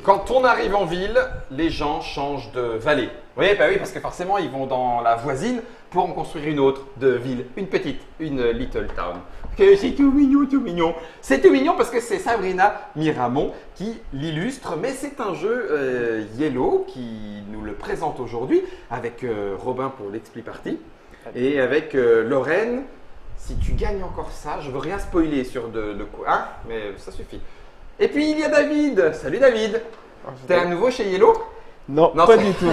Quand on arrive en ville, les gens changent de vallée. Oui, bah oui, parce que forcément, ils vont dans la voisine pour en construire une autre de ville, une petite, une little town. Que c'est tout mignon, tout mignon. C'est tout mignon parce que c'est Sabrina Miramont qui l'illustre, mais c'est un jeu Yellow qui nous le présente aujourd'hui avec Robin pour l'Expli Party et avec Lorraine. Si tu gagnes encore ça, je veux rien spoiler sur de quoi, hein, mais ça suffit. Et puis il y a David. Salut David. T'es à nouveau chez Yellow? Non, pas du tout.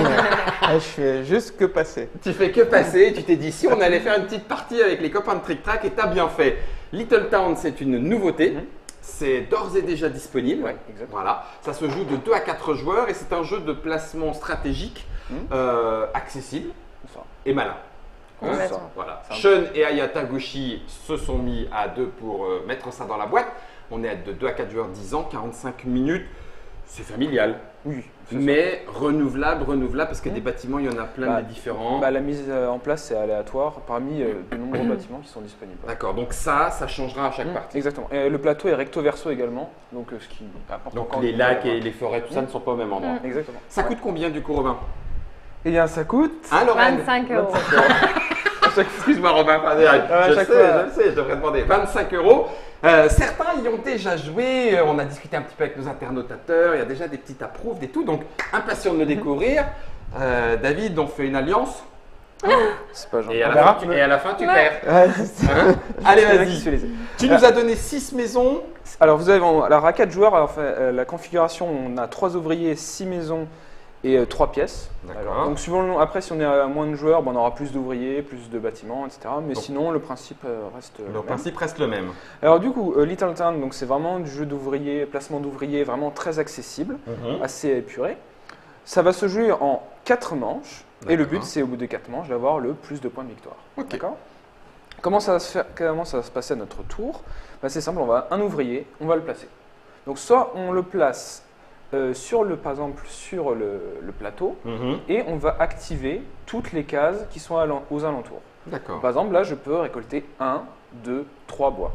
Je fais juste que passer. Tu fais que passer. Tu t'es dit si on allait faire une petite partie avec les copains de Trick Track et t'as bien fait. Little Town, c'est une nouveauté. C'est d'ores et déjà disponible. Ouais, exactement. Voilà. Ça se joue de 2 à 4 joueurs et c'est un jeu de placement stratégique accessible et malin. Voilà. Shun et Ayata Goshi se sont mis à 2 pour mettre ça dans la boîte. On est de 2 à 4 joueurs, 10 ans, 45 minutes. C'est familial. Oui. Mais renouvelable, parce que des bâtiments, il y en a plein de différents. La mise en place, c'est aléatoire parmi de nombreux bâtiments qui sont disponibles. D'accord, donc ça changera à chaque partie. Exactement. Et le plateau est recto-verso également. Donc, ce qui apporte donc encore les lacs et les forêts, tout ça ne sont pas au même endroit. Exactement. Ça coûte combien du coup, Robin? Eh bien, ça coûte… Hein, Lorraine? 25 €. Excuse-moi, Robin, je sais, je devrais demander. 25 €. Certains y ont déjà joué, on a discuté un petit peu avec nos internautateurs, il y a déjà des petites approuves et tout, donc impatient de le découvrir. David, on fait une alliance. C'est pas gentil. Et à la fin, tu perds. Hein? Allez, vas-y. Tu nous as donné 6 maisons. Alors, vous avez à 4 joueurs, alors, la configuration, on a 3 ouvriers, 6 maisons et 3 pièces. D'accord. Donc, suivant après, si on est à moins de joueurs, on aura plus d'ouvriers, plus de bâtiments, etc. Mais donc, sinon, le principe reste le même. principe reste le même. Alors, du coup, Little Town, c'est vraiment du jeu d'ouvriers, placement d'ouvriers vraiment très accessible, assez épuré. Ça va se jouer en 4 manches. Et le but, c'est au bout de 4 manches d'avoir le plus de points de victoire. D'accord. Comment ça va se passer à notre tour? C'est simple, on va un ouvrier, on va le placer. Donc soit on le place par exemple sur le plateau et on va activer toutes les cases qui sont aux alentours. D'accord. Par exemple, là, je peux récolter 1, 2, 3 bois.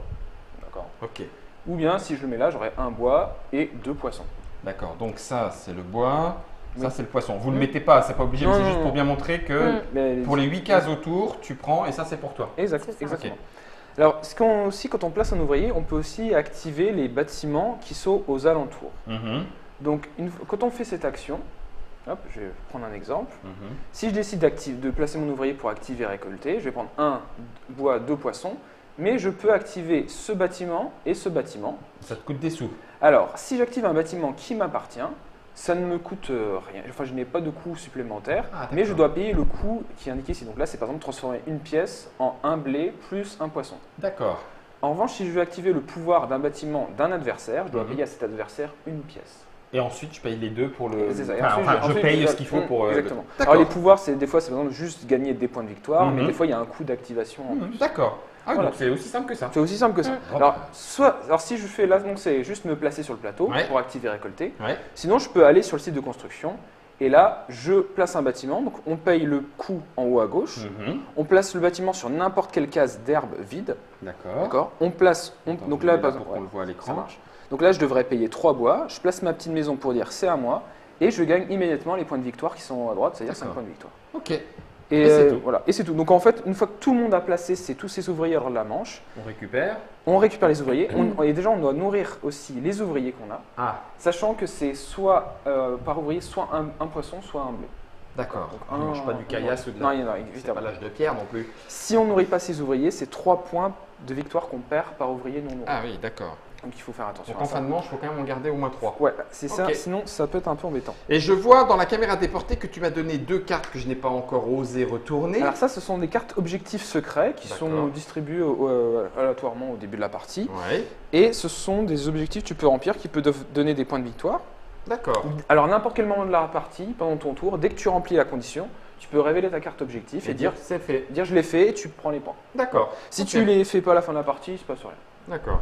D'accord. Ok. Ou bien, si je le mets là, j'aurai 1 bois et 2 poissons. D'accord, donc ça c'est le bois, ça c'est le poisson. Vous ne le mettez pas, c'est pas obligé, mais c'est juste pour bien montrer que pour les 8 cases autour, tu prends et ça c'est pour toi. Exactement. Okay. Alors, aussi, quand on place un ouvrier, on peut aussi activer les bâtiments qui sont aux alentours. Donc, quand on fait cette action, hop, je vais prendre un exemple. Si je décide de placer mon ouvrier pour activer et récolter, je vais prendre 1 bois, 2 poissons, mais je peux activer ce bâtiment et ce bâtiment. Ça te coûte des sous. Alors, si j'active un bâtiment qui m'appartient, ça ne me coûte rien. Enfin, je n'ai pas de coût supplémentaire, mais je dois payer le coût qui est indiqué ici. Donc là, c'est par exemple transformer une pièce en un blé plus un poisson. D'accord. En revanche, si je veux activer le pouvoir d'un bâtiment d'un adversaire, je dois payer à cet adversaire une pièce. Et ensuite, je paye les deux pour le… C'est ça. je paye ce qu'il faut pour… Exactement. Alors, les pouvoirs, des fois, c'est par exemple juste gagner des points de victoire, mais des fois, il y a un coût d'activation en plus. D'accord. Ah, voilà. donc c'est aussi simple que ça. C'est aussi simple que ça. Alors, si je fais là, c'est juste me placer sur le plateau pour activer et récolter. Sinon, je peux aller sur le site de construction et là, je place un bâtiment. Donc, on paye le coût en haut à gauche. On place le bâtiment sur n'importe quelle case d'herbe vide. D'accord. On place. Donc là, par exemple, on le voit à l'écran. Ça marche. Donc là, je devrais payer 3 bois. Je place ma petite maison pour dire c'est à moi et je gagne immédiatement les points de victoire qui sont à droite, c'est-à-dire 5 points de victoire. Ok. Et c'est tout. Voilà. Et c'est tout. Donc en fait, une fois que tout le monde a placé tous ses ouvriers hors de la manche, on récupère les ouvriers. Et déjà, on doit nourrir aussi les ouvriers qu'on a, sachant que c'est soit par ouvrier, soit un poisson, soit un blé. D'accord. On ne mange pas du caillasse ou de la pas l'âge de pierre non plus. Si on ne nourrit pas ses ouvriers, c'est 3 points de victoire qu'on perd par ouvrier non nourri. Ah oui, d'accord. Donc il faut faire attention. Donc en fin de manche, il faut quand même en garder au moins 3. Ouais, c'est ça. Sinon, ça peut être un peu embêtant. Et je vois dans la caméra déportée que tu m'as donné 2 cartes que je n'ai pas encore osé retourner. Alors ça, ce sont des cartes objectifs secrets qui sont distribuées aléatoirement au début de la partie. Et ce sont des objectifs que tu peux remplir qui peuvent donner des points de victoire. D'accord. Alors, à n'importe quel moment de la partie, pendant ton tour, dès que tu remplis la condition, tu peux révéler ta carte objectif et dire c'est fait. Dire je l'ai fait et tu prends les points. D'accord. Si tu ne les fais pas à la fin de la partie, il ne se passe rien. D'accord.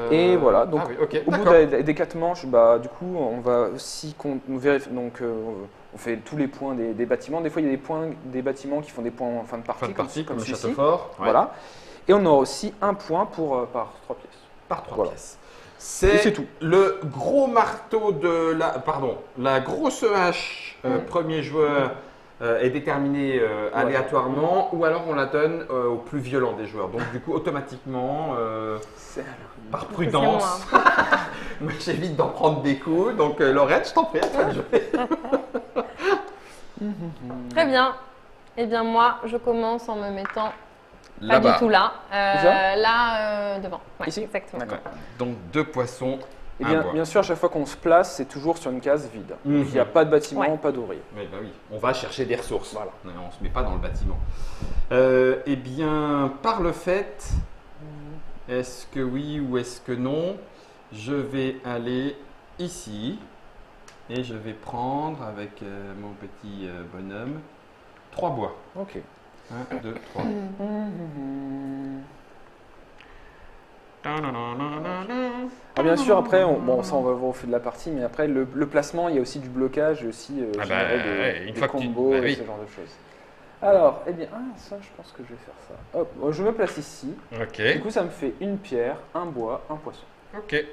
Et voilà, donc au bout des 4 manches, du coup, on va aussi vérifier. Donc, on fait tous les points des bâtiments. Des fois, il y a des bâtiments qui font des points en fin de partie, comme le celui-ci. château fort. Voilà. Et on aura aussi un point par 3 pièces. Par 3 pièces. c'est tout. le gros marteau de la grosse hache premier joueur est déterminée aléatoirement ou alors on la donne au plus violent des joueurs. Donc du coup automatiquement, par prudence, moi j'évite d'en prendre des coups. Donc Laurette, je t'en prie, à toi de jouer. Très bien. Eh bien, moi, je commence en me mettant pas Là-bas. du tout là. Ça Là, devant. Ouais, Ici exactement. D'accord. Donc 2 poissons. Et un bois. bien sûr, à chaque fois qu'on se place, c'est toujours sur une case vide. Mhm. Il n'y a pas de bâtiment, Ouais. pas d'ouvrier. Oui, bah oui, on va chercher des ressources. Voilà. Non, on ne se met pas dans le bâtiment. Eh bien, par le fait, est-ce que oui ou est-ce que non, je vais aller ici et je vais prendre avec mon petit bonhomme 3 bois. Ok. 1, 2, 3. Ah, bien sûr, après, bon, ça on va le voir au fil de la partie, mais après, le placement, il y a aussi du blocage, et aussi Ah bah, générer ouais, une des fois que tu- combos bah et oui. ce genre de choses. Alors, eh bien, ça, je pense que je vais faire ça. Hop, je me place ici. Ok, Du coup, ça me fait une pierre, un bois, un poisson. ok. Et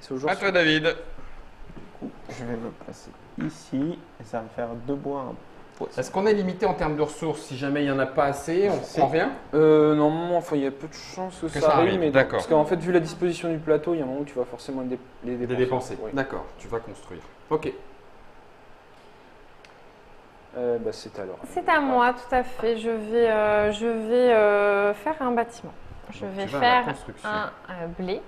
c'est au jour À toi David. Je vais me placer ici et ça va me faire 2 bois, un poisson. Est-ce qu'on est limité en termes de ressources? Si jamais il n'y en a pas assez, on C'est- prend rien? Normalement, enfin, il y a peu de chances que, ça arrive, mais d'accord. parce qu'en fait, vu la disposition du plateau, il y a un moment où tu vas forcément les Des dépenser. dépenser. Oui. D'accord, tu vas construire. Ok. Bah, c'est alors. C'est à moi, tout à fait. Je vais faire un bâtiment. Je Donc, vais tu vas à la faire construction. un blé.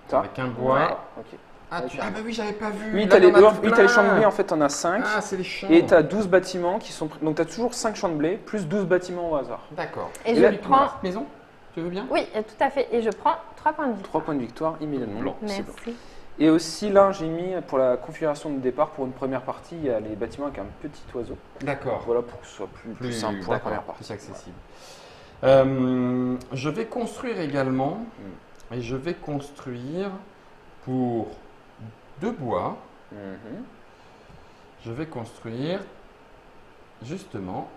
Ça. Avec un bois. Ouais. Ok. Ah, ah bah oui, j'avais pas vu. Oui, Là, tu as il y en a tout les plein. champs de blé, en fait, tu en as 5. Ah, c'est les champs. Et tu as 12 bâtiments qui sont. Donc tu as toujours 5 champs de blé, plus 12 bâtiments au hasard. D'accord. Et là, je Tu prends. cette maison? Tu veux bien? Oui, tout à fait. Et je prends 3 points de vie. 3 points de victoire immédiatement. Blanc. C'est bon. Merci. Et aussi, là, j'ai mis pour la configuration de départ, pour une première partie, il y a les bâtiments avec un petit oiseau. D'accord. Voilà, pour que ce soit plus simple pour la d'accord, première partie. plus accessible. Je vais construire également, et je vais construire pour 2 bois. Mhm. Je vais construire justement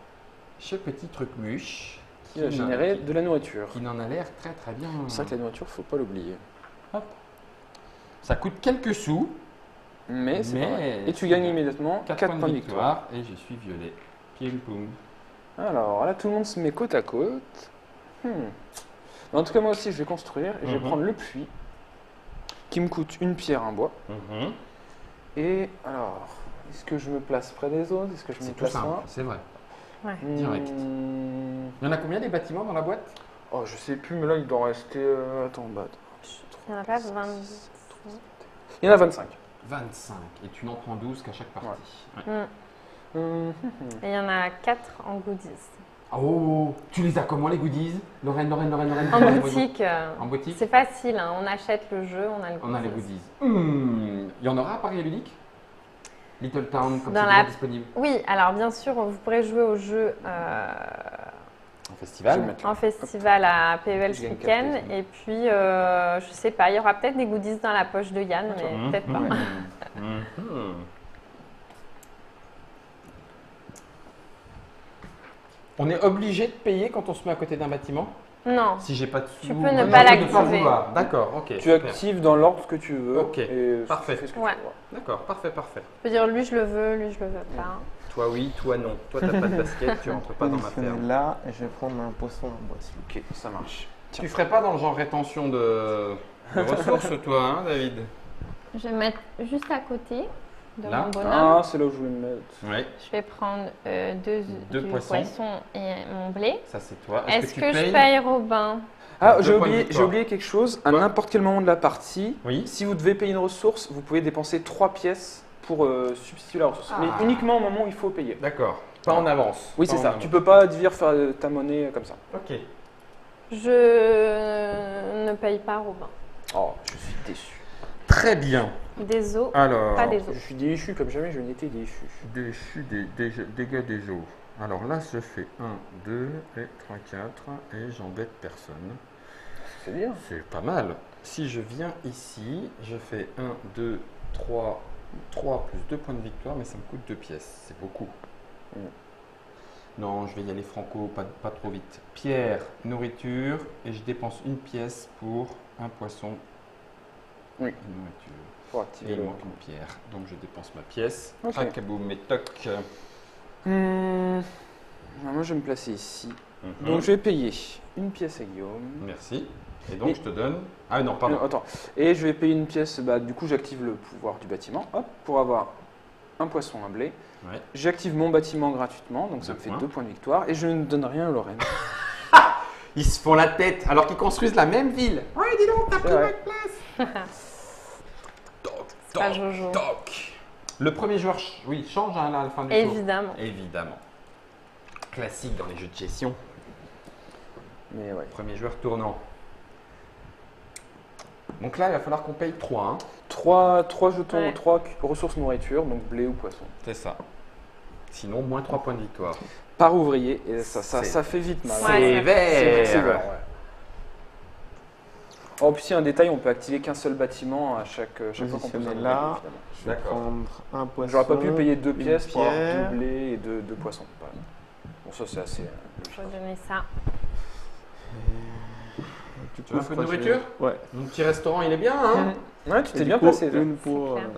ce petit truc mûche Qui va générer de la nourriture. qui n'en a l'air très très bien. C'est vrai que la nourriture, faut pas l'oublier. Hop. Ça coûte quelques sous, Mais c'est pas mal. mais Et tu c'est gagnes bien. immédiatement 4 4 points de victoire. et je suis violet. Ping poum. Alors là, tout le monde se met côte à côte. Mais en tout cas, moi aussi, je vais construire et je vais Mhm. prendre le puits qui me coûte une pierre, un bois. Et alors, est-ce que je me place près des autres? Est-ce que je me C'est tout place simple, loin? c'est vrai. Ouais. direct. Il y en a combien des bâtiments dans la boîte? Oh, je sais plus, mais là, il doit rester. Attends, bah. Il n'y en a pas 20. Il y en a 25. 25. Et tu n'en prends 12 qu'à chaque partie. Ouais. Mm. Et il y en a 4 en goodies. Oh, tu les as comment les goodies? Lorraine. En boutique, En boutique? c'est facile. Hein. On achète le jeu, on a le On a les goodies. goodies. Il y en aura à Paris Ludique? Little Town, comme Dans c'est la- déjà disponible. Oui, alors bien sûr, vous pourrez jouer au jeu En Je vais festival. mettre en festival à PEL ce Je gagne week-end. 4 Et puis, je sais pas, il y aura peut-être des goodies dans la poche de Yann, mais Mhm. peut-être pas. Mhm. On est obligé de payer quand on se met à côté d'un bâtiment? Non. Si j'ai pas de sous. Tu peux ne Non, pas je peux l'activer. vouloir. D'accord, ok. Tu super. actives dans l'ordre que tu veux. Ok, et parfait. tu fais ce que Ouais. tu veux. D'accord, parfait. Je peux dire lui je le veux, lui je le veux pas. Toi oui, toi non. Toi t'as pas de basket, tu rentres pas dans ma Positionner ferme. là et je vais prendre un poisson en bois. s'il vous plaît. Ok, ça marche. Tu ferais pas dans le genre rétention de ressources, toi, hein, David? Je vais mettre juste à côté de Là. mon bonhomme. Ah, c'est là où je voulais me mettre. Oui, Je vais prendre deux Deux du poissons. poisson et mon blé. ça c'est toi. Est-ce tu que je payes paye Robin? Ah, Deux j'ai points de oublié, victoire. quelque chose. À Quoi n'importe quel moment de la partie, Oui. si vous devez payer une ressource, vous pouvez dépenser 3 pièces pour substituer la ressource. Ah. Mais uniquement au moment où il faut payer. D'accord. Pas en avance. Oui, Pas c'est en ça. avance. Tu peux pas faire ta monnaie comme ça. Ok. Je ne paye pas Robin. Oh, je suis déçu. Très bien. Des os, Alors, pas des Je os. suis déçu comme jamais je n'étais déçu. déchu des dégâts des eaux. Alors là, je fais 1, 2 et 3, 4 et j'embête personne. C'est bien. C'est pas mal. Si je viens ici, je fais 1, 2, 3 plus 2 points de victoire, mais ça me coûte 2 pièces. C'est beaucoup. Non, je vais y aller franco, pas trop vite. Pierre, nourriture, et je dépense une pièce pour un poisson. Oui. Une nourriture. Pour Et activer il le... manque une pierre. Donc je dépense ma pièce. Ok. Tracaboum et toc. Moi, je vais me placer ici. Mhm. Donc, je vais payer une pièce à Guillaume. Merci. Et donc Et- je te donne. Ah non, pardon. Attends. Et je vais payer une pièce, du coup, j'active le pouvoir du bâtiment. Hop, pour avoir un poisson, un blé. Ouais. J'active mon bâtiment gratuitement, donc ça Deux me fait points. 2 points de victoire. Et je ne donne rien à Lorraine. Ils se font la tête alors qu'ils construisent la même ville. Ouais, dis donc, t'as C'est pris vrai. votre place. Toc, Pas toc, Jojo. toc. Le premier joueur, oui, change hein, là, à la fin du tour. Évidemment. Évidemment. Classique dans les jeux de gestion. Mais ouais. Premier joueur tournant. Donc là, il va falloir qu'on paye 3. Hein. 3 jetons, Ouais. 3 ressources nourriture, donc blé ou poisson. C'est ça. Sinon, moins 3 points de victoire. Par ouvrier, et ça C'est- fait vite mal. Ouais, Sévère. Sévère, ouais. Oh, puis si un détail, on peut activer qu'un seul bâtiment à chaque fois qu'on pose un Positionner ouvrier, là. évidemment. Je vais D'accord. prendre un poisson. J'aurais pas pu payer 2 une pièces pour avoir pierre. 2 blés et 2 poissons. par exemple. Bon, ça c'est assez logique. Faut donner ça. Du Tu veux un je peu de crois que nourriture j'ai- Ouais. Mon petit restaurant, il est bien, hein. Ouais, tu Et t'es du bien coup, placé. là. Une pour. C'est clair.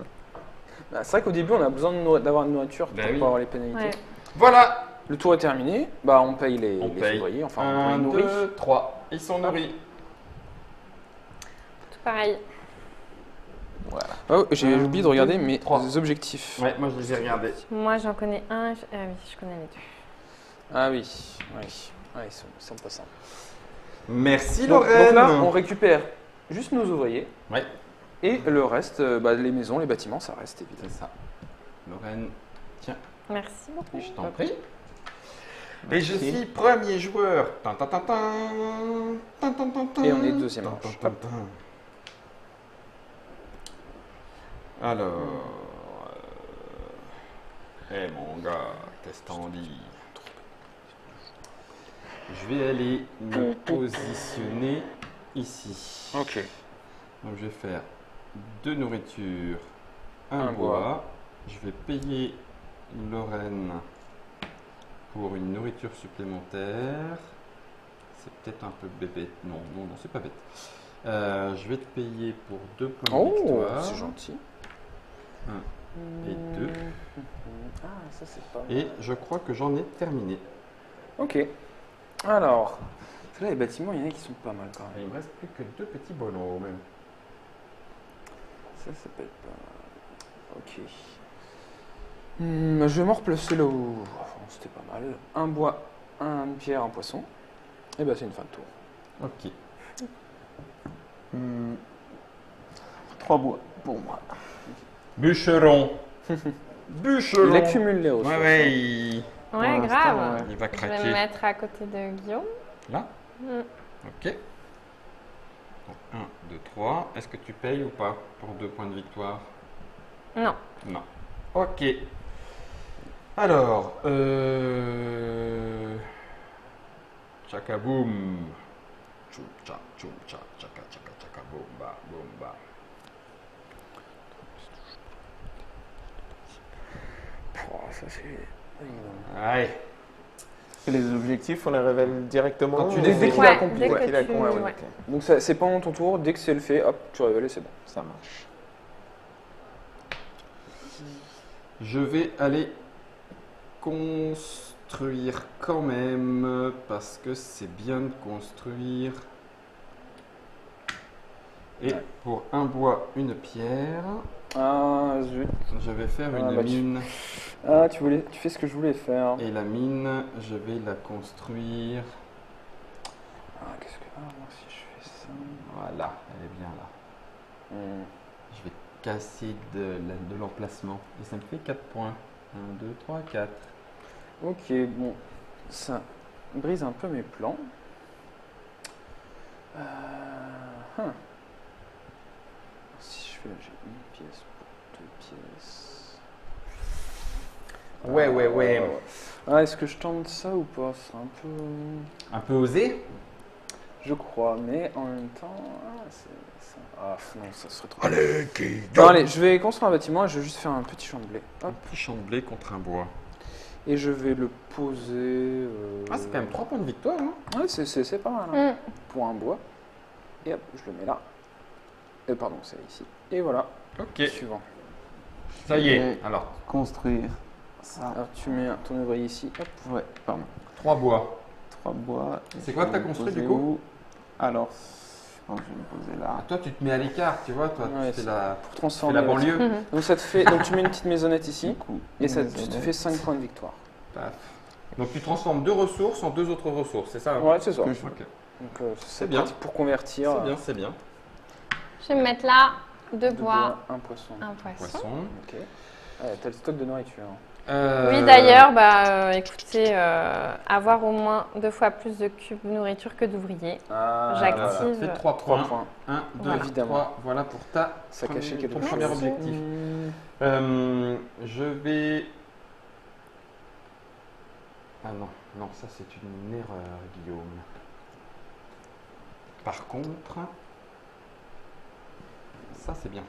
Bah, c'est vrai qu'au début, on a besoin d'avoir de nourriture Bah pour oui. pas avoir les pénalités. Ouais. Voilà. Le tour est terminé. Bah, on paye les On paye. ouvriers, enfin, on 1, les nourrit. 2, 3. Ils sont nourris. Tout pareil. Voilà. Oh, j'ai Un, oublié de regarder deux, mes trois. objectifs. Ouais, moi je les ai regardés. Moi, j'en connais un. Ah oui, je connais les deux. Ah oui, oui. Ouais, ils sont pas simples. Merci Donc Lorraine. là, on récupère juste nos ouvriers. Ouais, Et le reste, les maisons, les bâtiments, ça reste évidemment. c'est ça. Lorraine, Merci beaucoup. je t'en prie. Et je suis premier joueur. Tin, tin, tin, tin. Tin, tin, tin, tin. Et on est deuxième Tin, manche. tin, tin, tin. Alors. Mon gars, qu'est-ce que t'en dis? Je vais aller me positionner ici. Ok. Donc je vais faire 2 nourritures, un Un bois. Je vais payer Lorraine pour une nourriture supplémentaire. C'est peut-être un peu bébête. Non, non, non, c'est pas bête. Je vais te payer pour 2 points de Oh, victoire. c'est gentil. Et 2. Ah, ça c'est pas mal. Et je crois que j'en ai terminé. Ok. Alors, là, les bâtiments, il y en a qui sont pas mal quand Il même. me reste plus que 2 petits bonhommes. Ça peut être pas mal. Ok. Je vais m'en replacer là où. Enfin, c'était pas mal. Un bois, une pierre, un poisson. Et bah, c'est une fin de tour. Ok. 3 bois pour moi. Bûcheron. Bûcheron. Il accumule les ressources. Ouais, ouais, il Ouais, l'instant, grave. ouais. va Je vais craquer. me mettre à côté de Guillaume. Là. Mm. Ok. Donc 1, 2, 3. Est-ce que tu payes ou pas pour 2 points de victoire? Non. Non. Ok. Alors, Tchakaboum. Tchoum tcha, tchoum tcha, tchaka tchaka tchaka boum ba boum ba. Oh, ça c'est. Allez. Et les objectifs, on les révèle directement. Quand tu Dès les qu'il est Ouais, accompli. dès ouais. que qu'il est tu- accompli, ouais. ok. Donc ça, c'est pendant ton tour, dès que c'est le fait, hop, tu révèles et c'est bon. Ça marche. Je vais aller construire quand même parce que c'est bien de construire. Et Ouais. pour un bois, une pierre, Ah zut. je vais faire Ah, une bah, tu- mine. Ah, tu fais ce que je voulais faire. Et la mine, je vais la construire. Ah, qu'est-ce que. Ah, moi si je fais ça. Voilà, elle est bien là. Je vais casser de l'emplacement. Et ça me fait 4 points. 1, 2, 3, 4. Ok, bon. Ça brise un peu mes plans. Si je fais là, j'ai une pièce pour 2 pièces. Ouais. Ah, est-ce que je tente ça ou pas? C'est un peu. Un peu osé. Je crois, mais en même temps. Ah, non, ça serait trop. Allez, qui Non, allez, je vais construire un bâtiment et je vais juste faire un petit champ de blé. Un Hop. petit champ de blé contre un bois. Et je vais le poser. Ah, c'est quand même 3 points de victoire, hein. Ouais, c'est pas mal. Hein. Mm. Pour un bois. Et hop, je le mets là. Pardon, c'est ici. Et voilà, Ok. suivant. Ça y est. Et Alors, construire ça. Alors tu mets ton ouvrier ici. Hop. Ouais, pardon. 3 bois. 3 bois. C'est Je quoi vais que t'as me construit, poser du coup? où? Alors, je pense que je vais me poser là. Ah, toi, tu te mets à l'écart, tu vois. Toi, Ouais, tu fais c'est- la, Pour tu fais transformer. la le banlieue. Mhm. Donc ça te fait. Donc tu mets une petite maisonnette ici. Du coup, Et ça, une tu te maisonnette. fais 5 points de victoire. Paf. Donc, tu transformes 2 ressources en 2 autres ressources, c'est ça? hein? Ouais, c'est ça. Que je- Ok. Donc c'est bien. pratique pour convertir. C'est bien, c'est bien. Je vais me mettre là 2 Deux bois, un poisson. un poisson. Poisson. Ok. T'as le stock de nourriture. Oui, d'ailleurs, écoutez, avoir au moins 2 fois plus de cubes de nourriture que d'ouvriers. Ah, J'active. Ça te fait 3 3 points. points. 1, 2, Voilà. 3. Voilà pour ta Ça cachait quelque ton chose. premier objectif. Je vais. Ah non, non, ça c'est une erreur, Guillaume. Par contre, ça c'est bien.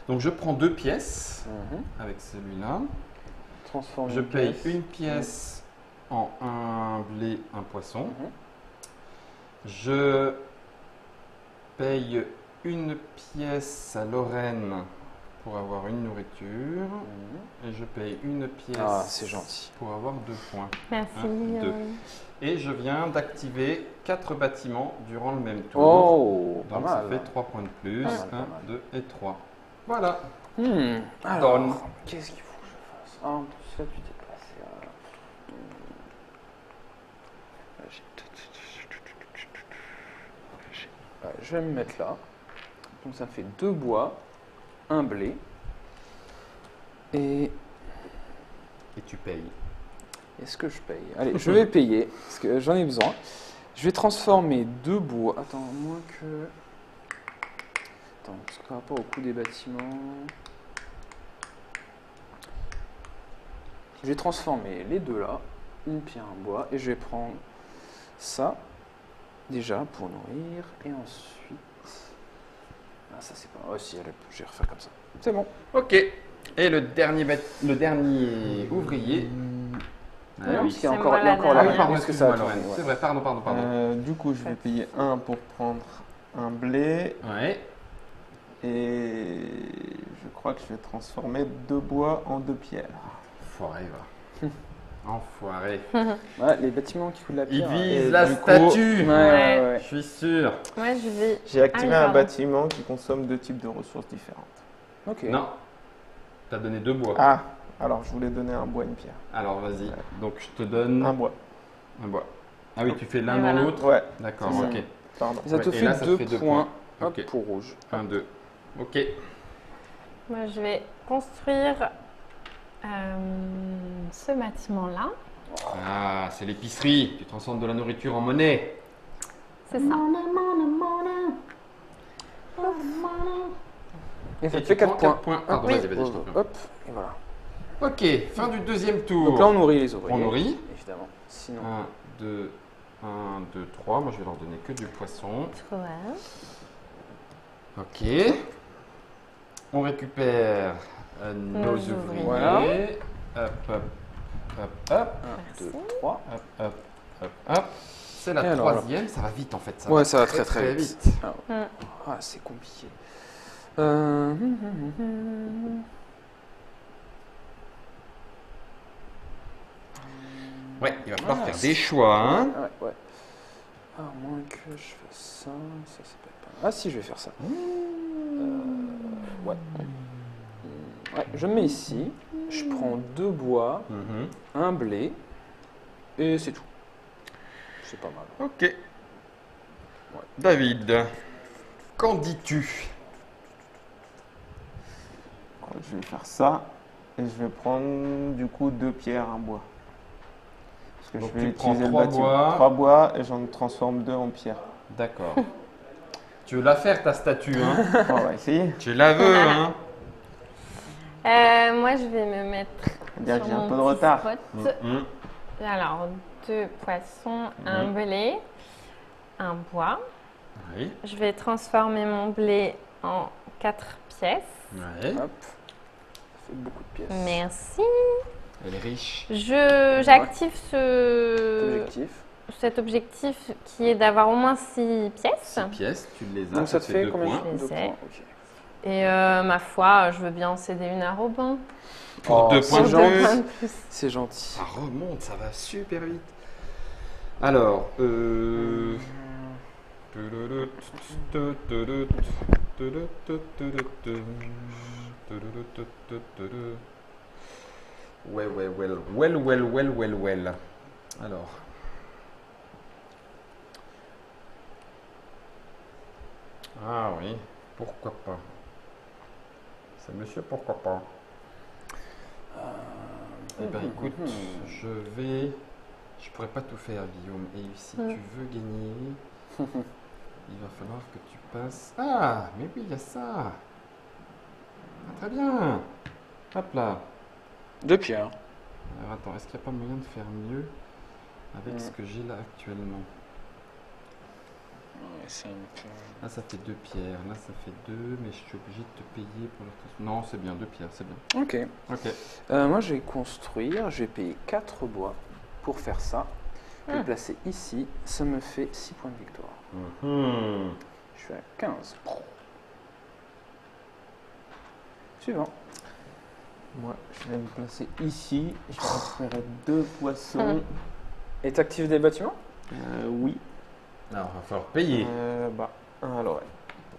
Donc je prends 2 pièces Mhm. avec celui-là. Transforme Je une paye pièce. une pièce en un blé, un poisson. Mhm. Je paye une pièce à Lorraine pour avoir une nourriture. Mhm. Et je paye une pièce Ah, c'est gentil. pour avoir 2 points. Merci. Un, deux. Et je viens d'activer 4 bâtiments durant le même tour. Oh, pas Donc ça mal. fait 3 points de plus. Pas mal, 1, pas mal. 2 et 3. Voilà. Alors, Donne. qu'est-ce qu'il faut que je fasse? Ah, en plus, là, tu t'es placé à... Je vais me mettre là. Donc ça fait 2 bois, un blé. Et Et tu payes. est-ce que je paye? Allez, je vais payer, parce que j'en ai besoin. Je vais transformer 2 bois. Attends, moins que... Attends, parce que par rapport au coût des bâtiments... Je vais transformer les deux là, une pierre, un bois, et je vais prendre ça, déjà, pour nourrir, et ensuite... Ah, ça c'est pas... Oh si, allez, je vais refaire comme ça. C'est bon. Ok. Et le dernier ouvrier. Ah Non, oui. parce qu'il y a C'est encore, moi il y a la encore Ah la oui, dernière. pardon, parce que ça a excuse-moi, tourné, Lorraine. ouais. C'est vrai, pardon. Du coup, je vais payer 1 pour prendre un blé. Ouais. Et je crois que je vais transformer 2 bois en 2 pierres. Enfoiré, va. Enfoiré. Ouais, les bâtiments qui coûtent la Il pierre. vise Et la du coup- statue. Ouais. Je suis sûr. Moi, je vais. J'ai activé Ah oui, un pardon. bâtiment qui consomme 2 types de ressources différentes. Ok. Non. T'as donné 2 bois. Ah, alors je voulais donner un bois et une pierre. Alors vas-y. Donc je te donne Un bois. un bois. Ah oui, tu fais l'un Et dans voilà. l'autre. Ouais, D'accord, C'est ça. ok. pardon. Et ça te Ouais, et fait là, ça te 2 fait deux points. points. Hop, Ok. pour rouge. 1, 2. Ok. Moi, je vais construire ce bâtiment-là. Ah, c'est l'épicerie. Tu transformes de la nourriture en monnaie. C'est ça. Et ça Et te tu fait 4 prends points. 4 points. Pardon, Oui. vas-y, vas-y, je t'en prie. Hop, et voilà. Ok, fin du deuxième tour. Donc là, on nourrit les ouvriers. On nourrit. Évidemment. Sinon, 1, 2, 1, 2, 3. Moi, je vais leur donner que du poisson. Ouais. Ok. On récupère nos Nos ouvriers. ouvriers. Voilà. Hop, hop, hop, hop, 1, 2, Merci. 3. hop, hop, hop, hop. C'est la Et alors, troisième. Ça va vite en fait. Ouais, ça va très, très vite. Mm. Ah, c'est compliqué. Ouais, il va falloir Ah, faire des choix. Hein. Ouais, ouais. À moins que je fasse ça, ça c'est pas... Ah si, je vais faire ça. Ouais. Ouais, je me mets ici, je prends 2 bois, Mhm. un blé, et c'est tout. C'est pas mal. Ok. David, qu'en dis-tu? Je vais faire ça. Et je vais prendre du coup 2 pierres, un bois. Parce que Donc je vais tu prends utiliser le 3 bâtiment. bois. 3 bois et j'en transforme 2 en pierre. D'accord. Tu veux la faire ta statue, hein? On va essayer. Tu la veux, hein? Moi, je vais me mettre. On dirait que sur j'ai un mon peu de petit retard. spot. Mhm. Alors, 2 poissons, un Mhm. blé, un bois. Oui. Je vais transformer mon blé en 4 pièces. Ouais. Hop. Ça fait beaucoup de pièces. Merci. Elle est riche. J'active ce, Objectif. cet objectif qui est d'avoir au moins 6 pièces. 6 pièces, tu les as. Donc ça te fait deux combien points. Je Deux sais. points, ok. Et ma foi, je veux bien en céder une à Robin. Pour Oh, 2 c'est points de Pour deux plus. points de plus. C'est gentil. Ça remonte, ça va super vite. Alors, well. Alors. Ah oui, pourquoi pas. C'est monsieur, pourquoi pas. Eh ben écoute, je pourrais pas tout faire, Guillaume. Et si tu veux gagner, il va falloir que tu passes. Ah, mais oui, il y a ça. Ah, très bien. Hop là. 2 pierres. Alors attends, est-ce qu'il n'y a pas moyen de faire mieux avec ce que j'ai là actuellement? Là, ça fait 2 pierres. Là, ça fait 2, mais je suis obligé de te payer pour le. Non, c'est bien, 2 pierres, c'est bien. Ok. Ok. Moi, je vais construire. Je vais payer 4 bois pour faire ça. Je vais le placer ici. Ça me fait 6 points de victoire. Je suis à 15. Suivant. Moi, je vais me placer ici. Je vais récupérer 2 poissons. Et t'actives des bâtiments? Oui. Alors, il va falloir payer. Un à Lorraine.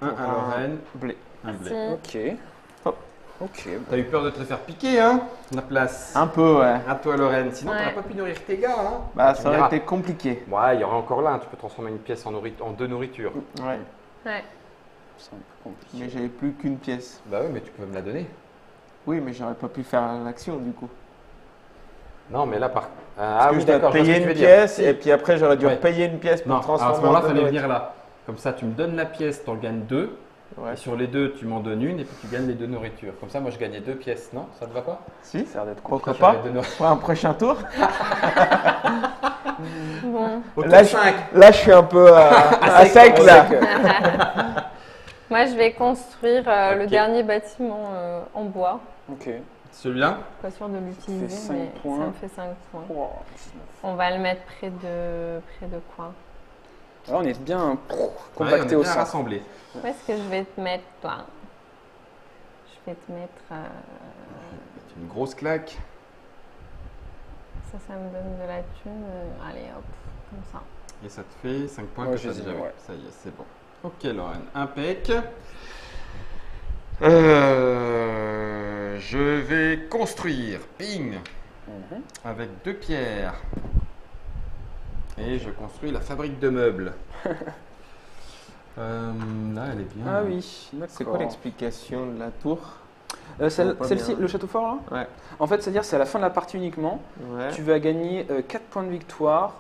Un à Lorraine, Blé. un blé. Merci. Ok. Hop. Ok. T'as eu peur de te le faire piquer, hein, la place. Un peu, ouais. À toi, Lorraine. Sinon, Ouais. t'aurais pas pu nourrir tes gars, hein. Bah, Tu ça me aurait diras. été compliqué. Ouais, il y aura encore là. Tu peux transformer une pièce en 2 nourritures. Ouais. Ouais. C'est un peu compliqué. Mais j'avais plus qu'une pièce. Bah oui, mais tu pouvais me la donner. Oui, mais j'aurais pas pu faire l'action du coup. Non, mais là, par. Parce que oui, je dois d'accord, je vois ce payer que tu une veux dire. pièce Si. et puis après j'aurais dû Ouais. repayer une pièce pour Non, transformer à ce moment-là, en fallait nourriture. venir là. Comme ça, tu me donnes la pièce, t'en gagnes 2. Ouais. Et sur les 2, tu m'en donnes une et puis tu gagnes les 2 nourritures. Comme ça, moi, je gagnais 2 pièces. Non, ça te va pas? Si, Ça a l'air d'être pourquoi compliqué. pas J'aurais 2 nourritures. pour un prochain tour. Bon. Au Là, tour 5. Là, je suis un peu à sec là. Moi, je vais construire le Ok. dernier bâtiment en bois. Ok. Celui-là? Pas sûr de l'utiliser, cinq mais points. ça me fait 5 points. Oh, On va le mettre près de quoi? là, on est bien Ouais, on est compacté au bien centre. rassemblés. Où est-ce que je vais te mettre, toi? Je vais te mettre. C'est une grosse claque. Ça me donne de la thune. Allez, hop, comme ça. Et ça te fait 5 points Ouais, que tu as j'ai déjà dit, eu. ouais. Ça y est, c'est bon. Ok, Lorraine, impec. Je vais construire, ping, avec 2 pierres. Et je construis la fabrique de meubles. Là, elle est bien. Ah oui, d'accord. C'est quoi l'explication de la tour? Pas Celle-ci, bien. le château fort là? Ouais. En fait, c'est-à-dire c'est à la fin de la partie uniquement. Ouais. Tu vas gagner 4 points de victoire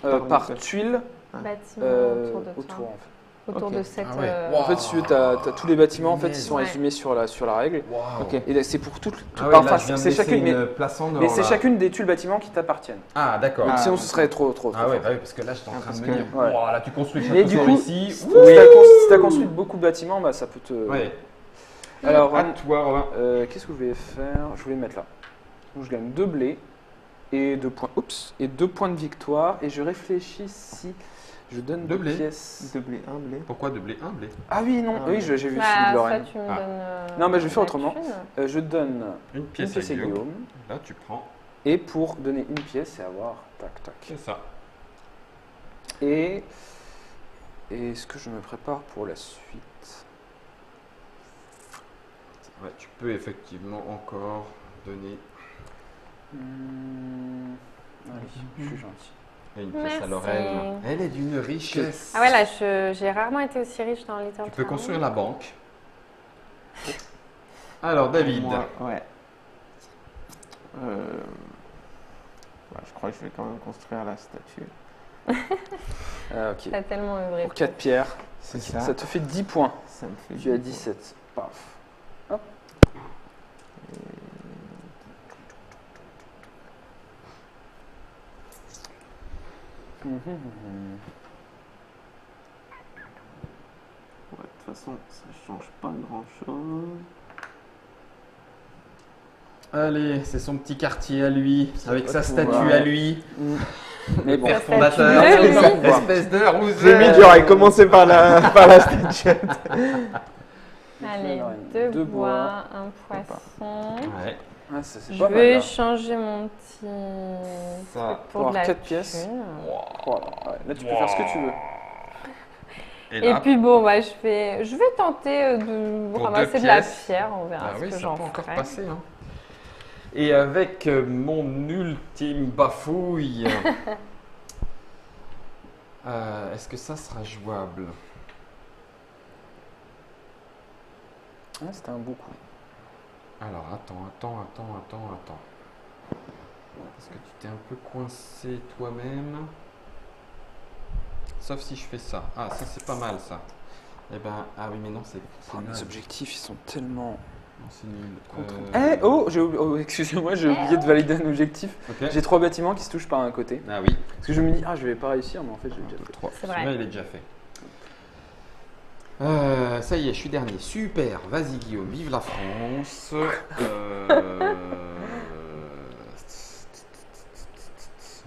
par Par tuile Bâtiment autour de toi. autour. En fait. Autour Ok. de cette. Ah ouais. En fait, si tu veux, tu as tous les bâtiments en fait, ils sont Ouais. résumés sur la règle. Waouh. Ok. Et là, c'est pour tout. Ah ouais, là, enfin, je viens de c'est laisser chacune, une place en or. mais c'est là. chacune des tuiles bâtiments qui t'appartiennent. Ah, d'accord. Donc Ah, sinon, ce serait trop. Ah ouais, bah oui, parce que là, j'étais en train de parce me que- dire, ouais. wow, là, tu construis le Mais château du fort coup, ici. si tu as construit beaucoup de bâtiments, bah, ça peut te. Ouais. Alors, À toi, Romain. qu'est-ce que je voulais faire? Je voulais mettre là. Donc, je gagne 2 blés et 2 points. Oups, et 2 points de victoire. Et je réfléchis si je donne 2 2 blés. pièces. 2 blé, 1 blé. Pourquoi de blé? Un blé. Ah oui, non, Ah oui, oui. j'ai vu celui de Bah, soit Lorraine. tu me Ah. donnes. Non, mais je vais faire la autrement. thune. Je donne Une une pièce, pièce à Guillaume. Là, tu prends. Et pour donner une pièce et avoir tac tac. C'est ça. Et est-ce que je me prépare pour la suite? Ouais, tu peux effectivement encore donner Allez, je suis gentil. une pièce à Merci. Lorraine. Elle est d'une richesse. Ah ouais, là, j'ai rarement été aussi riche dans Little Tu peux Town. construire la banque. Alors, David. Moi, ouais. Je crois que je vais quand même construire la statue. Ah, ok. T'as tellement œuvré. Pour 4 pierres, C'est ça te fait 10 points. Ça me fait Tu as 10 points. 17. Paf. Hop. Ouais, de toute façon, ça change pas grand chose. Allez, c'est son petit quartier à lui, avec pas sa tout, statue ouais. à lui. Mais bon, Père statue fondateur, de lui. cette espèce de rousse. J'ai mis dur, et commencé par la statuette. Allez, Deux deux bois. bois, un poisson. Ouais, ah, ça c'est Je pas mal. vais là. changer mon petit Ça, truc pour pour de avoir la 4 pièces. thune. Voilà, ouais. Là, tu peux faire ce que tu veux. Et puis bon, bah, je vais tenter de Pour ramasser deux de la pièces. pierre, on verra Ah ce oui, que ça j'en peut encore ferai. passer. Hein. Et avec mon ultime bafouille, est-ce que ça sera jouable? Ah, c'était un beau coup. Alors, attends. Est-ce que tu t'es un peu coincé toi-même? Sauf si je fais ça. Ah, ça c'est pas mal ça. Eh ben, ah oui, mais non, c'est nul. Les objectifs, ils sont tellement... Non, c'est nul. Eh, excusez-moi, j'ai oublié de valider un objectif. Ok. J'ai 3 bâtiments qui se touchent par un côté. Ah oui. Parce que je me dis, je vais pas réussir, mais en fait, j'ai déjà fait. 3. C'est vrai. Celui-là, il est déjà fait. Ça y est, je suis dernier. Super. Vas-y, Guillaume. Vive la France.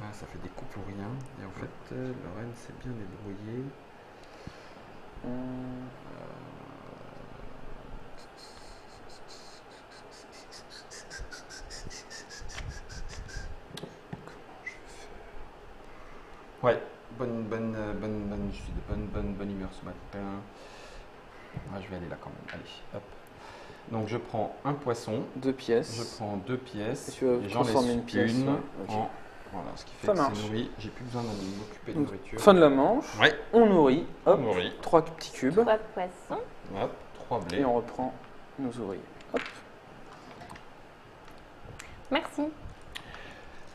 Ah, ça fait des coups pour rien. Et en fait, Lorraine s'est bien débrouillée. Ouais, je suis de bonne humeur ce matin. Ah, je vais aller là quand même. Allez, hop. Donc je prends un poisson, 2 pièces. je prends 2 pièces, Et tu vas j'en laisse transformer une pièce, ouais. Ok. en... Voilà, ce qui fait Ça que marche. c'est nourri. J'ai plus besoin de m'occuper de Donc, nourriture. Fin de la manche. Ouais, On nourrit. Hop. on nourrit. 3 petits cubes. 3 poissons. Hop, 3 blés. Et on reprend nos ouvriers. Hop. Merci.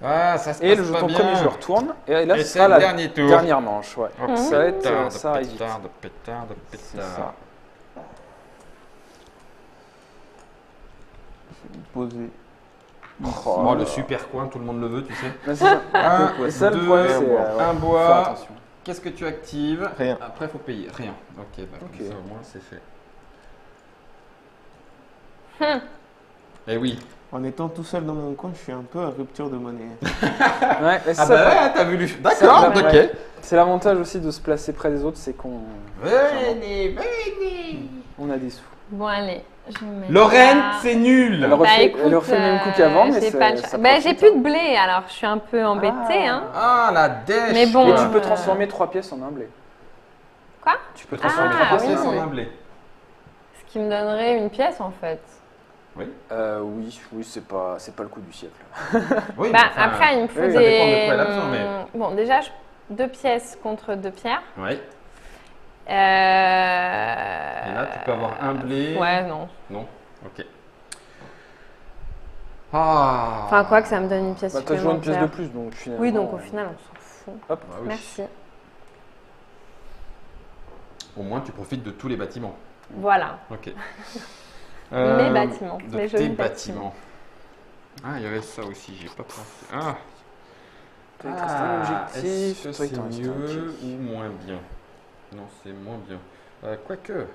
Ah, ça se Et passe le pas jeton bien. premier, je le retourne. Et là, Et ce c'est sera le la dernier tour. dernière manche. Ouais. Oh, Ça va être, pétard, ça arrive vite. pétard. C'est ça. Poser. Oh, le super coin, tout le monde le veut, tu sais. Bah, c'est ça. Un, Et ça, le deux, problème, c'est un faut bois. faire attention. Qu'est-ce que tu actives? Rien. Après, il faut payer. Rien. Ok, bah, Ok. comme ça, au moins, c'est fait. Hum. Eh oui. En étant tout seul dans mon coin, je suis un peu à rupture de monnaie. Ouais, et Ah ça, bah ouais, t'as vu lui. D'accord, Ça, ok. ouais. C'est l'avantage aussi de se placer près des autres, c'est qu'on Venez. on a des sous. Bon, allez, je mets Lorraine, là. c'est nul. Elle refait, écoute, elle refait le même coup qu'avant, mais j'ai ça, pas le ça choix. Bah, j'ai profite, plus hein. de blé, alors je suis un peu embêtée. Hein. Ah, la dèche. Mais bon, Et quoi. tu peux transformer 3 pièces en un blé. Quoi? Tu peux transformer Ah, 3 Trois pièces pièces en oui. en un un blé. blé. Ce qui me donnerait une pièce en fait. Oui. Oui, c'est pas le coup du siècle. Oui, Bah, mais enfin, après, il me faut oui, des. ça dépend de quoi elle a besoin, mais- Bon, déjà, 2 pièces contre 2 pierres. Oui. Et Et là, tu peux avoir un blé. Ouais, non. Non. Ok. Ah. Enfin, quoi que ça me donne une pièce Bah, t'as joué une pièce supplémentaire. de plus, donc finalement. Oui, donc au final, on s'en fout. Hop. Bah oui. Merci. Au moins, tu profites de tous les bâtiments. Voilà. Ok. Mes bâtiments, De mes tes jolis bâtiments. Ah, il y avait ça aussi, j'ai pas pensé. Ah, Toi, il te reste un objectif. est-ce que Toi, il c'est t'en reste un mieux pied. ou moins bien? Non, c'est moins bien. Quoique.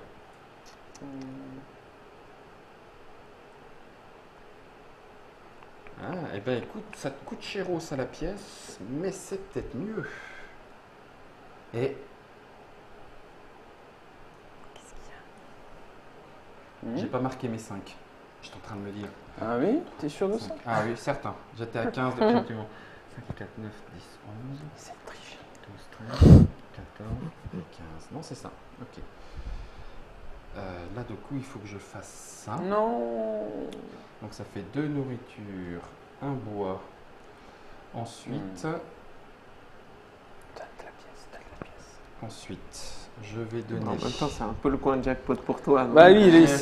Ah, eh ben écoute, ça te coûte chéros à la pièce, mais c'est peut-être mieux. Et Qu'est-ce qu'il y a Mhm. j'ai pas marqué mes 5. J'étais en train de me dire. Ah oui, t'es sûr de ça? Ah oui, certain. J'étais à 15 depuis un petit moment. 5, 4, 9, 10, 11, C'est triché. 12, 13, 14, 15. Non, c'est ça. Ok. Là, du coup, il faut que je fasse ça. Non. Donc, ça fait 2 nourritures, un bois. Ensuite, Donne la pièce. ensuite, je vais En donner. même temps, c'est un peu le coin de jackpot pour toi. non? Bah oui, Yes.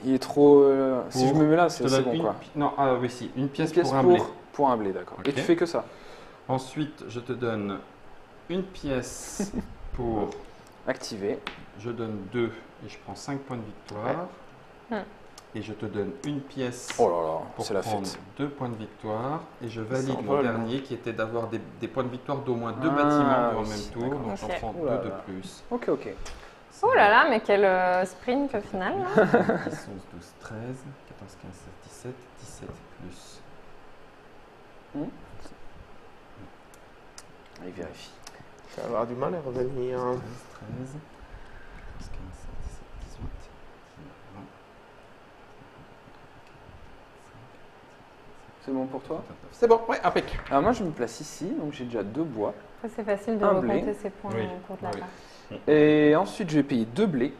il est trop. Si je me mets là, Je te c'est donne bon une quoi. Non, ah oui, si, une pièce, Une pièce pour un blé. pour un blé, d'accord. Ok. Et tu fais que ça. Ensuite, je te donne une pièce pour. Activé. Je donne 2 et je prends 5 points de victoire. Ouais. Et je te donne une pièce Oh là là, pour c'est la prendre fête. 2 points de victoire. Et je valide mon s'envole, dernier qui était d'avoir des points de victoire d'au moins 2 Ah, bâtiments durant le oui, même tour. d'accord. Donc j'en Ok. prends Ouh là 2 de là. plus. Ok. Oh là là, mais quel sprint au final. Là. 10, 11, 12, 13, 14, 15, 16, 17, 17 plus. Il vérifie. Tu vas avoir du mal à revenir. 13, 13, 15, 16, 17, 18, 20. C'est bon pour toi? C'est bon, ouais, impec. Alors moi je me place ici, donc j'ai déjà 2 bois. Ça, c'est facile de Un blé. recompter ses points Oui. au cours de la Oui. partie. Et ensuite je vais payer 2 blés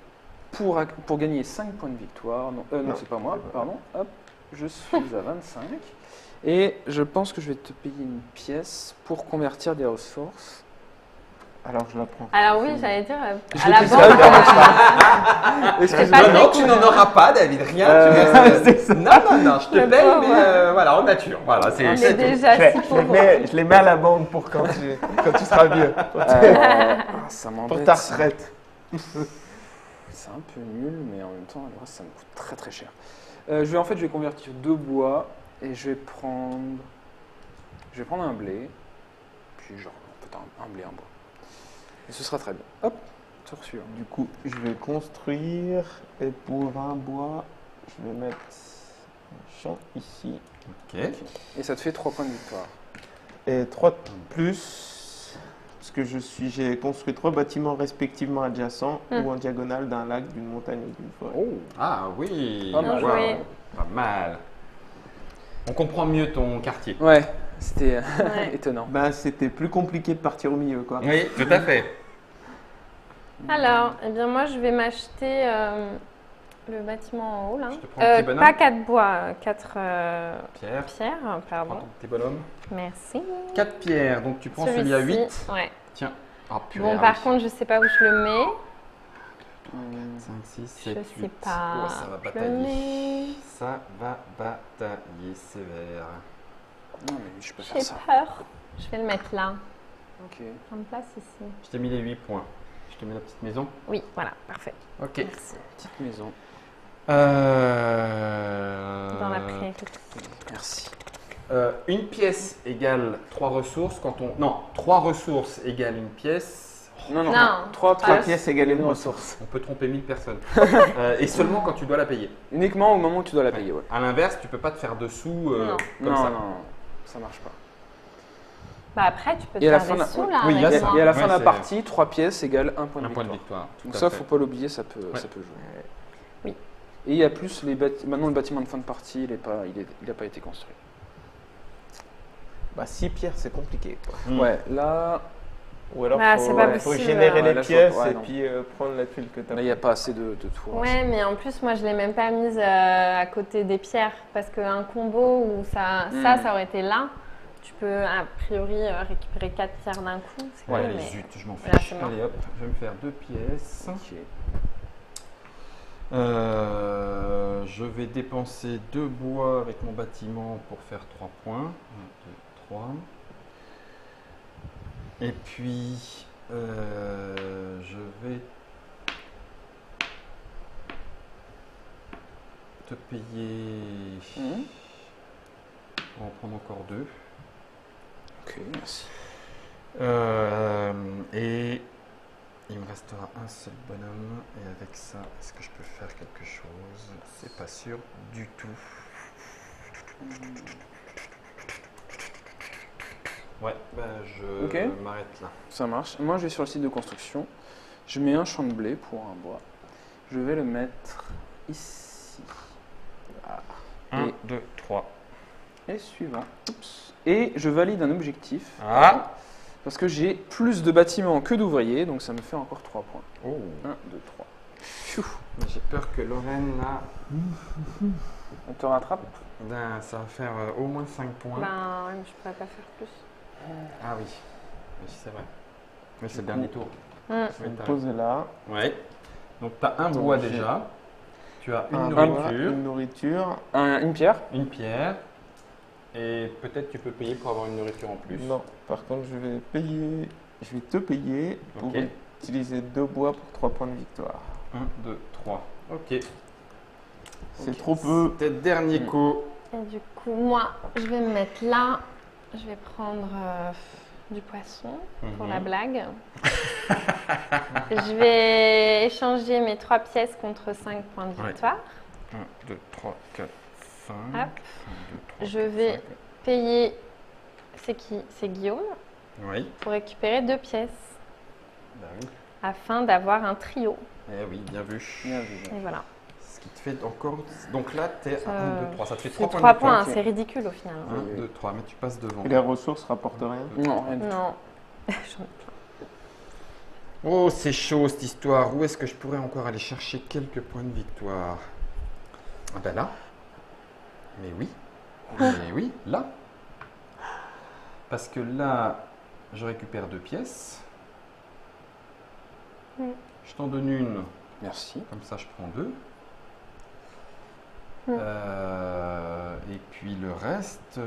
pour gagner 5 points de victoire. Non, non, Non, c'est pas moi, c'est pas pardon. Hop, je suis à 25. Et je pense que je vais te payer une pièce pour convertir des ressources. Alors je la prends. Alors oui, j'allais dire, Je à l'ai la pris banque, sur la Excuse-moi. Non, non, tu n'en auras pas, David, rien. Non, non, non, je te Le paye, pauvre. mais voilà, en nature. Voilà, on c'est est tout. déjà si pauvre. Je les mets à la banque pour quand tu seras vieux. Ça Pour m'embête. ta retraite. C'est un peu nul, mais en même temps, le reste, ça me coûte très très cher. Je vais convertir 2 bois et je vais prendre un blé, puis genre peut-être un blé, un bois. Et ce sera très bien. Hop, tour suivant. Du coup, je vais construire et pour un bois, je vais mettre un champ ici. Ok. Et ça te fait 3 points de victoire. Et 3 de plus, parce que j'ai construit 3 bâtiments respectivement adjacents ou en diagonale d'un lac, d'une montagne ou d'une forêt. Oh, Ah oui, Pas mal. wow, joué. pas mal. On comprend mieux ton quartier. ouais, c'était Ouais. étonnant. Ben, c'était plus compliqué de partir au milieu, quoi. Oui, tout à fait. Alors, eh bien moi, je vais m'acheter le bâtiment en haut là. Je te prends un petit bonhomme. Pas 4 bois, 4 Pierre, pierres, prends pardon. ton petit bonhomme. Merci. 4 pierres, donc tu prends celui à 8. Ouais. Tiens. Ah, purée, Bon, ah par oui. contre, je sais pas où je le mets. 5, 6, Je 7, 8. sais pas. Oh, ça va Je le batailler. mets. Ça va batailler sévère. Non, mais je peux faire J'ai ça. peur. Je vais le mettre là. Ok. Prends place ici. Je t'ai mis les 8 points. Je te mets la petite maison. Oui, voilà, parfait. Ok. Merci. Petite maison. Dans la prairie. Merci. Une pièce égale 3 ressources. Non, 3 ressources égale une pièce. Non, non, Non. 3 3 pièces égale une ressource. On peut tromper 1000 personnes. Et seulement quand tu dois la payer. Uniquement au moment où tu dois la payer, ouais. À l'inverse, tu peux pas te faire dessous Non. comme non, ça. non, ça marche pas. Bah après, tu peux te Et à la faire fin des de sous là. Oui, avec là, Et c'est- moi. à la fin Ouais, de la c'est- partie, 3 pièces égale 1 point de Un point de victoire. victoire. Tout Donc à ça, fait. faut pas l'oublier, ça peut jouer. Oui. Et il y a plus les maintenant le bâtiment de fin de partie, il a pas été construit. Bah, 6 pierres, c'est compliqué, quoi. Mm. Ouais, là, Ou alors, Bah, c'est pas faut possible, générer ouais, les là, je pièces vois pas, ouais, et non. puis prendre la tuile que tu as. là il n'y a pas assez de tours. Ouais, mais en plus, moi, je l'ai même pas mise à côté des pierres parce qu'un combo où ça aurait été là, tu peux a priori récupérer 4 pierres d'un coup. C'est Ouais, cool, allez, mais- zut, je m'en Là, fiche. c'est mort. Allez hop, je vais me faire 2 pièces. Ok. Je vais dépenser 2 bois avec mon bâtiment pour faire 3 points. 1, 2, 3. Et puis, je vais te payer. On va en prendre encore 2. Ok, merci. Et il me restera un seul bonhomme. Et avec ça, est-ce que je peux faire quelque chose? C'est pas sûr du tout. Ouais, bah je Ok. m'arrête là. Ça marche. Moi, je vais sur le site de construction. Je mets un champ de blé pour un bois. Je vais le mettre ici. 1, 2, 3. Et suivant. Oups. Et je valide un objectif. Ah. Parce que j'ai plus de bâtiments que d'ouvriers, donc ça me fait encore 3 points. Oh. 1, 2, 3. J'ai peur que Lorraine, là, On te rattrape. ben, ça va faire au moins 5 points. Ben, ouais, mais je pourrais pas faire plus. Ah oui, oui c'est vrai. Mais c'est le dernier tour. Mm. Oui, Je vais me t'as poser là. raison. Ouais. Donc tu as un Donc, bois j'ai déjà. Tu as une Un bois, nourriture, une nourriture. Une pierre. une pierre. Et peut-être tu peux payer pour avoir une nourriture en plus. Non, par contre, je vais te payer pour Ok. utiliser 2 bois pour 3 points de victoire. 1, 2, 3. Ok. C'est Ok. trop peu. C'était le dernier coup. Et du coup, moi, je vais me mettre là. Je vais prendre du poisson pour la blague. Je vais échanger mes 3 pièces contre 5 points de victoire. 1, 2, 3, 4, 5. Hop. Je vais payer, c'est Guillaume, Oui. pour récupérer 2 pièces Bah oui. afin d'avoir un trio. Eh oui, bien vu. Bien vu. Et voilà. Ce qui te fait encore. Donc là, tu es à 1, 2, 3. Ça te fait C'est 3 points 3 de points, victoire. c'est ridicule au final. 1, 2, 3. Mais tu passes devant. Et les ressources rapportent rien. Non, rien du tout. Non. Oh, c'est chaud cette histoire. Où est-ce que je pourrais encore aller chercher quelques points de victoire? Ah ben là. Mais oui. Mais oui, là. Parce que là, je récupère 2 pièces. Je t'en donne une. Merci. Comme ça, je prends 2. Et puis le reste,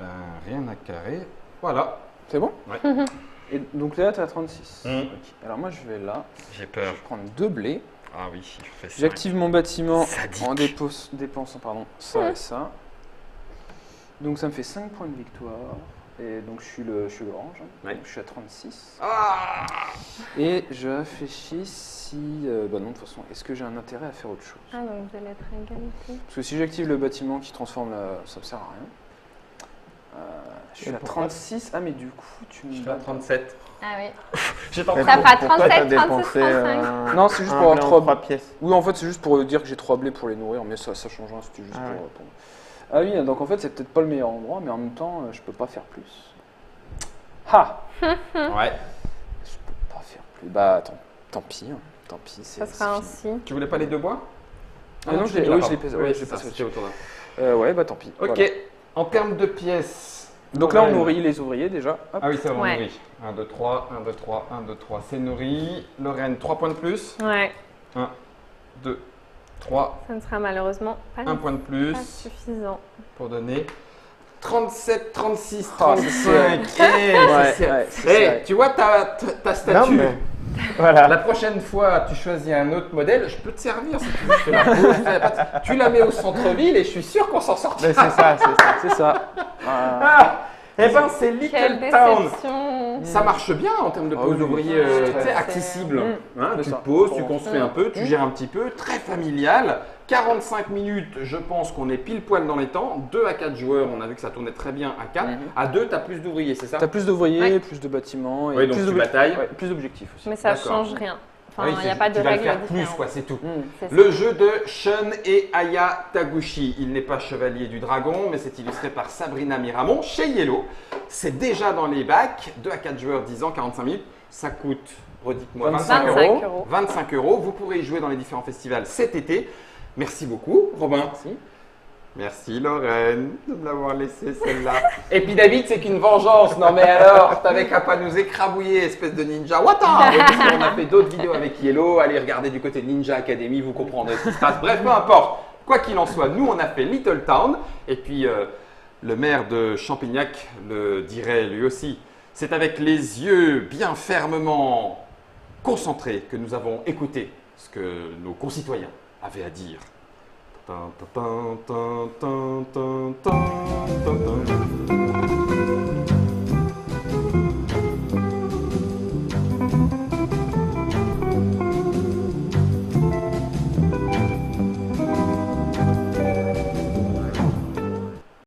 ben, rien à carrer. Voilà. C'est bon? Ouais. Et donc là, tu es à 36. Mm. Ok. Alors moi, je vais là. J'ai Je peur. vais prendre 2 blés. Ah oui, je fais ça. J'active mon bâtiment Sadique. en dépensant ça et ça. Donc ça me fait 5 points de victoire. Et donc je suis l'orange. Ouais. Donc, je suis à 36. Ah! Et je réfléchis si... bah non, de toute façon, est-ce que j'ai un intérêt à faire autre chose? Ah, donc vous allez être à égalité. Parce que si j'active le bâtiment qui transforme ça me sert à rien. Je suis Et à pourquoi 36. Ah mais du coup, tu me Je suis à bats. 37. Ah oui. J'ai pas Et Ça fera pourquoi 37, t'as 36, dépensé 35. Non, c'est juste un pour avoir blé en 3 3 pièces. Oui, en fait, c'est juste pour dire que j'ai 3 blés pour les nourrir, mais ça change rien, c'était juste Ah ouais. pour... Ah oui, donc en fait, c'est peut-être pas le meilleur endroit, mais en même temps, je peux pas faire plus. Ha! Ouais. Je peux pas faire plus. Bah, tant pis, hein. Tant pis, c'est Ça sera c'est ainsi. Tu voulais pas les 2 bois? Ah non, je l'ai là-bas. passé. Oui, Ouais, je c'est l'ai ça, passé c'était autour là. Ouais, bah tant pis. Ok. Voilà. En termes de pièces. Donc là, on Lorraine. nourrit les ouvriers déjà. Hop. Ah oui, c'est vraiment Ouais. nourri. 1, 2, 3, 1, 2, 3, 1, 2, 3. C'est nourri. Lorraine, 3 points de plus. Ouais. 1, 2, 3. Ça ne sera malheureusement pas, 1 point de plus pas suffisant. pour donner 37, 36, Ah, 35. c'est Eh, serré. tu vois ta Non, statue. mais voilà. La prochaine fois, tu choisis un autre modèle, je peux te servir si tu veux. Je te la pose. Tu la mets au centre-ville et je suis sûr qu'on s'en sortira. Mais c'est ça, c'est ça. C'est ça. Ah, eh ben, c'est Quelle Little Town. déception. Ça marche bien en termes de Ah pose oui, ouvrier, oui, tu sais, c'est- accessible. Hein, C'est tu ça. te poses, tu Bon. construis un peu, tu gères un petit peu, très familial. 45 minutes, je pense qu'on est pile poil dans les temps. 2 à 4 joueurs, on a vu que ça tournait très bien à 4. Mhm. À 2, tu as plus d'ouvriers, c'est ça? T'as plus d'ouvriers, Ouais. plus de bâtiments et Ouais, donc plus tu batailles. ouais, plus d'objectifs aussi. Mais ça D'accord. change rien. Enfin, Oui, il n'y a c'est- pas de tu vas le règles faire plus, différentes. quoi, c'est tout. C'est ça. Le jeu de Shun et Aya Taguchi. Il n'est pas chevalier du dragon, mais c'est illustré par Sabrina Miramon chez Yellow. C'est déjà dans les bacs. 2 à 4 joueurs, 10 ans, 45 minutes. Ça coûte, redites-moi, 25 25 euros. 25 euros. 25 euros. Vous pourrez y jouer dans les différents festivals cet été. Merci beaucoup, Robin. Merci. Merci, Lorraine, de me l'avoir laissé celle-là. Et puis David, c'est qu'une vengeance. Non mais alors, t'avais qu'à pas nous écrabouiller, espèce de ninja. Wata. On a fait d'autres vidéos avec Yellow. Allez regarder du côté de Ninja Academy, vous comprendrez ce qui se passe. Bref, peu importe. Quoi qu'il en soit, nous on a fait Little Town. Et puis le maire de Champignac le dirait lui aussi. C'est avec les yeux bien fermement concentrés que nous avons écouté ce que nos concitoyens avaient à dire. Tan, tan, tan, tan, tan, tan, tan, tan.